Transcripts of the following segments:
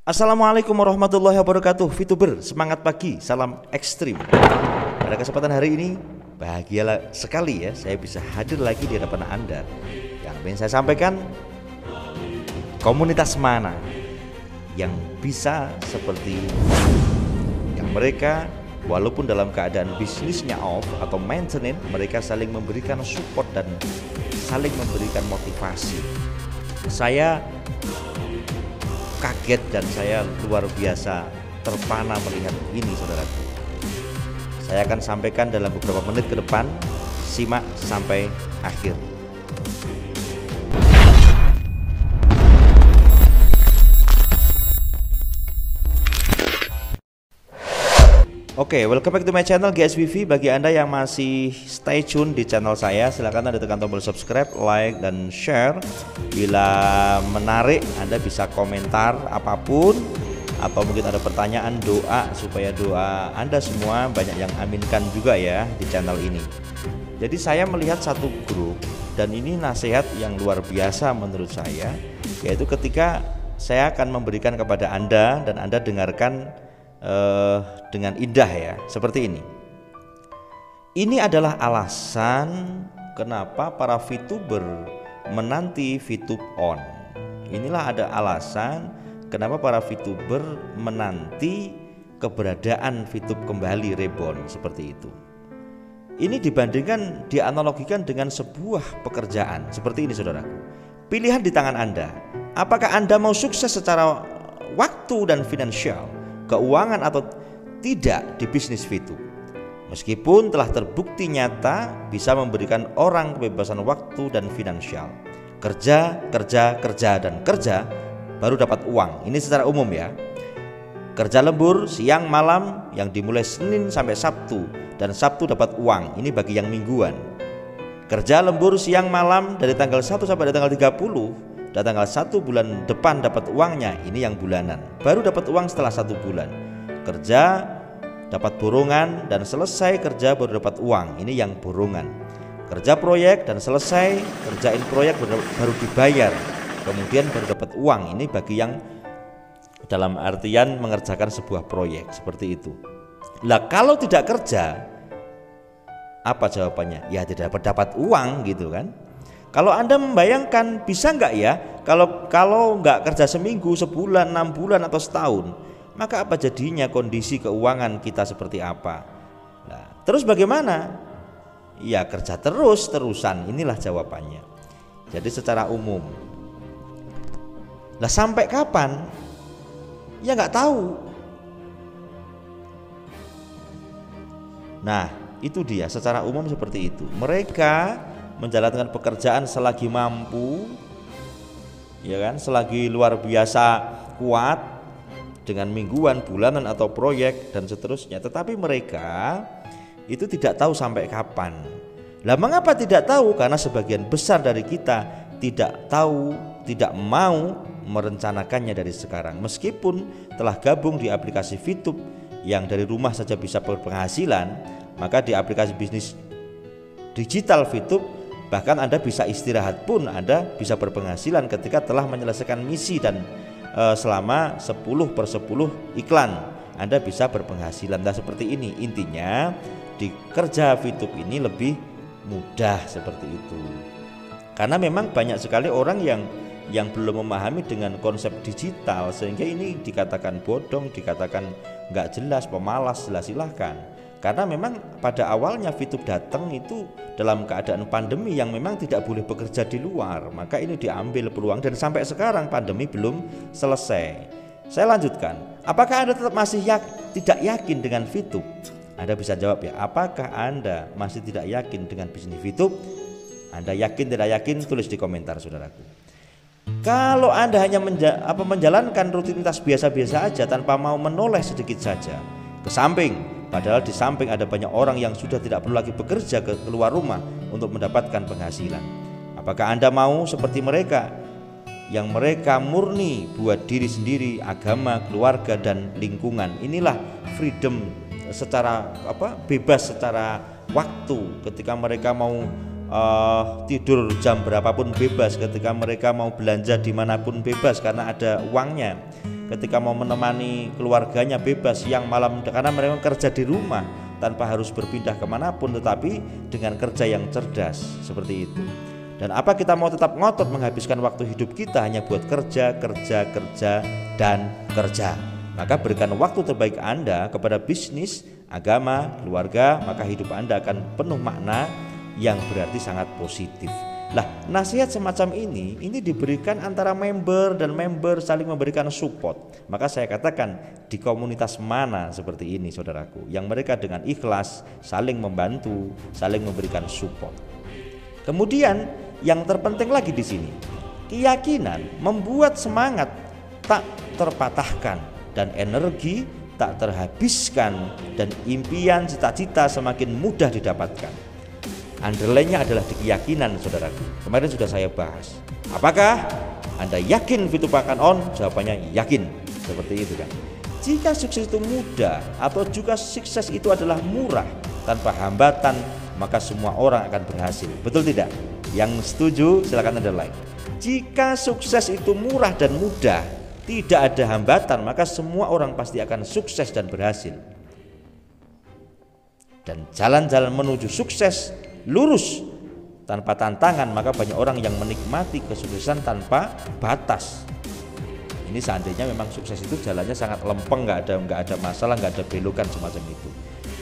Assalamualaikum warahmatullahi wabarakatuh. VTuber, semangat pagi, salam ekstrim. Pada kesempatan hari ini bahagia sekali ya, saya bisa hadir lagi di hadapan Anda. Yang ingin saya sampaikan, komunitas mana yang bisa seperti yang mereka, walaupun dalam keadaan bisnisnya off atau maintenance, mereka saling memberikan support dan saling memberikan motivasi. Saya kaget dan saya luar biasa terpana melihat ini, saudaraku. Saya akan sampaikan dalam beberapa menit ke depan. Simak sampai akhir. Oke, welcome back to my channel GSWV. Bagi Anda yang masih stay tune di channel saya, silahkan Anda tekan tombol subscribe, like, dan share. Bila menarik, Anda bisa komentar apapun, atau mungkin ada pertanyaan, doa, supaya doa Anda semua banyak yang aminkan juga ya di channel ini. Jadi saya melihat satu grup, dan ini nasihat yang luar biasa menurut saya, yaitu ketika saya akan memberikan kepada Anda dan Anda dengarkan dengan indah ya, seperti ini. Ini adalah alasan kenapa para VTuber menanti VTube on. Inilah ada alasan kenapa para VTuber menanti keberadaan VTube kembali reborn seperti itu. Ini dibandingkan, dianalogikan dengan sebuah pekerjaan seperti ini, saudaraku. Pilihan di tangan Anda. Apakah Anda mau sukses secara waktu dan finansial, keuangan, atau tidak di bisnis VTube? Meskipun telah terbukti nyata bisa memberikan orang kebebasan waktu dan finansial. Kerja, dan kerja baru dapat uang. Ini secara umum ya. Kerja lembur siang malam yang dimulai Senin sampai Sabtu, dan Sabtu dapat uang. Ini bagi yang mingguan. Kerja lembur siang malam dari tanggal 1 sampai tanggal 30, dan tanggal 1 bulan depan dapat uangnya. Ini yang bulanan, baru dapat uang setelah 1 bulan. Kerja dapat borongan dan selesai kerja baru dapat uang. Ini yang borongan. Kerja proyek dan selesai kerjain proyek baru dibayar, kemudian baru dapat uang. Ini bagi yang dalam artian mengerjakan sebuah proyek seperti itu. Lah kalau tidak kerja, apa jawabannya? Ya tidak dapat uang gitu kan. Kalau Anda membayangkan, bisa nggak ya kalau nggak kerja seminggu, sebulan, 6 bulan, atau setahun, maka apa jadinya kondisi keuangan kita seperti apa? Nah, terus bagaimana? Ya kerja terusan. Inilah jawabannya. Jadi secara umum. Lah sampai kapan? Ya nggak tahu. Nah itu dia, secara umum seperti itu. Mereka menjalankan pekerjaan selagi mampu, ya kan, selagi luar biasa kuat dengan mingguan, bulanan, atau proyek dan seterusnya. Tetapi mereka itu tidak tahu sampai kapan. Lah mengapa tidak tahu? Karena sebagian besar dari kita tidak tahu, tidak mau merencanakannya dari sekarang. Meskipun telah gabung di aplikasi VTube yang dari rumah saja bisa berpenghasilan, maka di aplikasi bisnis digital VTube bahkan Anda bisa istirahat pun Anda bisa berpenghasilan ketika telah menyelesaikan misi, dan selama 10/10 iklan Anda bisa berpenghasilan. Nah seperti ini intinya, di kerja VTube ini lebih mudah seperti itu. Karena memang banyak sekali orang yang belum memahami dengan konsep digital, sehingga ini dikatakan bodong, dikatakan nggak jelas, pemalas, silahkan. Karena memang pada awalnya VTube datang itu dalam keadaan pandemi yang memang tidak boleh bekerja di luar, maka ini diambil peluang, dan sampai sekarang pandemi belum selesai. Saya lanjutkan, apakah Anda tetap masih tidak yakin dengan VTube? Anda bisa jawab ya, apakah Anda masih tidak yakin dengan bisnis VTube? Anda yakin tidak yakin, tulis di komentar, saudaraku. Kalau Anda hanya menjalankan rutinitas biasa-biasa aja tanpa mau menoleh sedikit saja ke samping, padahal di samping ada banyak orang yang sudah tidak perlu lagi bekerja keluar rumah untuk mendapatkan penghasilan. Apakah Anda mau seperti mereka yang mereka murni buat diri sendiri, agama, keluarga, dan lingkungan? Inilah freedom secara bebas secara waktu, ketika mereka mau tidur jam berapapun bebas, ketika mereka mau belanja dimanapun bebas karena ada uangnya. ketika mau menemani keluarganya bebas siang malam karena mereka kerja di rumah tanpa harus berpindah kemanapun, tetapi dengan kerja yang cerdas seperti itu. Dan apa kita mau tetap ngotot menghabiskan waktu hidup kita hanya buat kerja, dan kerja? Maka berikan waktu terbaik Anda kepada bisnis, agama, keluarga, maka hidup Anda akan penuh makna yang berarti sangat positif. Lah, nasihat semacam ini diberikan antara member dan member saling memberikan support. Maka saya katakan di komunitas mana seperti ini saudaraku, yang mereka dengan ikhlas saling membantu, saling memberikan support. Kemudian yang terpenting lagi di sini, keyakinan membuat semangat tak terpatahkan dan energi tak terhabiskan dan impian cita-cita semakin mudah didapatkan. Underline-nya adalah di keyakinan saudaraku. Kemarin sudah saya bahas. Apakah Anda yakin Fitup akan on? Jawabannya yakin. Seperti itu kan. Jika sukses itu mudah atau juga sukses itu adalah murah tanpa hambatan, maka semua orang akan berhasil. Betul tidak? Yang setuju silakan underline. Jika sukses itu murah dan mudah, tidak ada hambatan, maka semua orang pasti akan sukses dan berhasil. Dan jalan-jalan menuju sukses lurus tanpa tantangan, maka banyak orang yang menikmati kesuksesan tanpa batas. Ini seandainya memang sukses itu jalannya sangat lempeng, nggak ada masalah, nggak ada belokan semacam itu.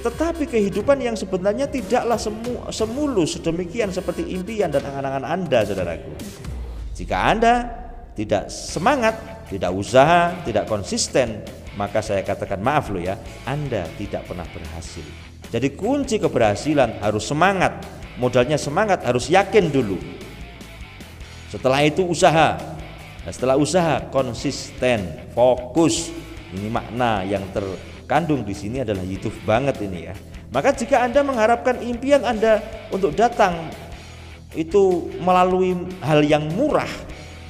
Tetapi kehidupan yang sebenarnya tidaklah semulus sedemikian seperti impian dan angan-angan Anda, saudaraku. Jika Anda tidak semangat, tidak usaha, tidak konsisten, maka saya katakan maaf loh ya, Anda tidak pernah berhasil. Jadi kunci keberhasilan harus semangat. Modalnya semangat, harus yakin dulu. Setelah itu usaha. Nah, setelah usaha konsisten, fokus. Ini makna yang terkandung di sini adalah hidup banget ini ya. Maka jika Anda mengharapkan impian Anda untuk datang itu melalui hal yang murah,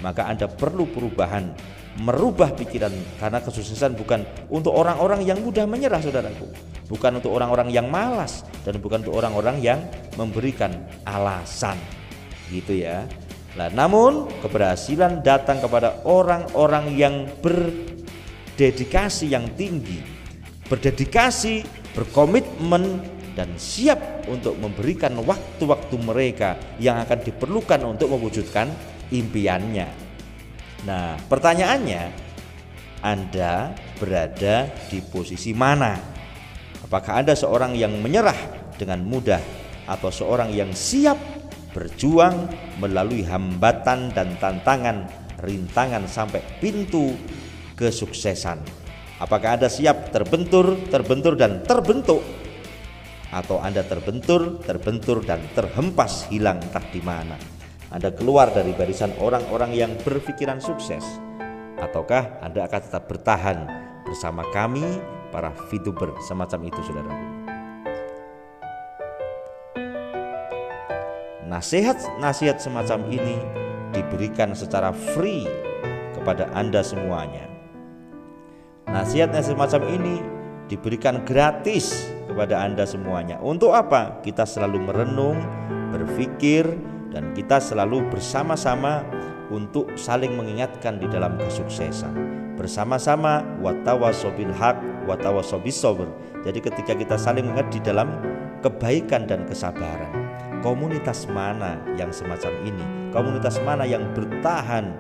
maka Anda perlu perubahan, merubah pikiran, karena kesuksesan bukan untuk orang-orang yang mudah menyerah saudaraku, bukan untuk orang-orang yang malas, dan bukan untuk orang-orang yang memberikan alasan gitu ya. Nah, namun keberhasilan datang kepada orang-orang yang berdedikasi yang tinggi, berdedikasi, berkomitmen, dan siap untuk memberikan waktu-waktu mereka yang akan diperlukan untuk mewujudkan impiannya. Nah, pertanyaannya, Anda berada di posisi mana? Apakah Anda seorang yang menyerah dengan mudah atau seorang yang siap berjuang melalui hambatan dan tantangan, rintangan sampai pintu kesuksesan? Apakah Anda siap terbentur dan terbentuk? Atau Anda terbentur dan terhempas hilang entah di mana? Anda keluar dari barisan orang-orang yang berpikiran sukses, ataukah Anda akan tetap bertahan bersama kami para VTuber semacam itu saudaraku? Nasihat semacam ini diberikan secara free kepada Anda semuanya. Nasihatnya semacam ini diberikan gratis kepada Anda semuanya. Untuk apa? Kita selalu merenung, berpikir, dan kita selalu bersama-sama untuk saling mengingatkan di dalam kesuksesan. Bersama-sama watawasau bil haq watawasau bis sabr. Jadi ketika kita saling mengingat di dalam kebaikan dan kesabaran. Komunitas mana yang semacam ini? Komunitas mana yang bertahan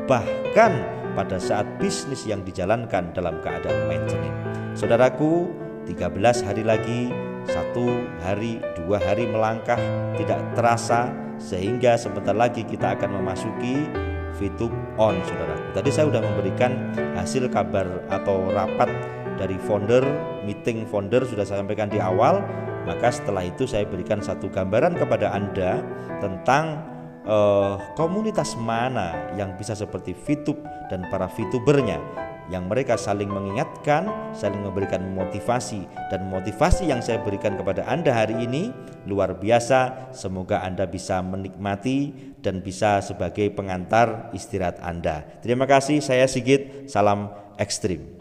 bahkan pada saat bisnis yang dijalankan dalam keadaan maintenance? Saudaraku, 13 hari lagi, 1 hari, 2 hari melangkah tidak terasa, sehingga sebentar lagi kita akan memasuki VTube on saudaraku. Tadi saya sudah memberikan hasil kabar atau rapat dari founder, meeting founder sudah saya sampaikan di awal. Maka setelah itu saya berikan satu gambaran kepada Anda tentang komunitas mana yang bisa seperti VTube dan para VTubernya, yang mereka saling mengingatkan, saling memberikan motivasi, dan motivasi yang saya berikan kepada Anda hari ini luar biasa. Semoga Anda bisa menikmati dan bisa sebagai pengantar istirahat Anda. Terima kasih, saya Sigit, salam ekstrim.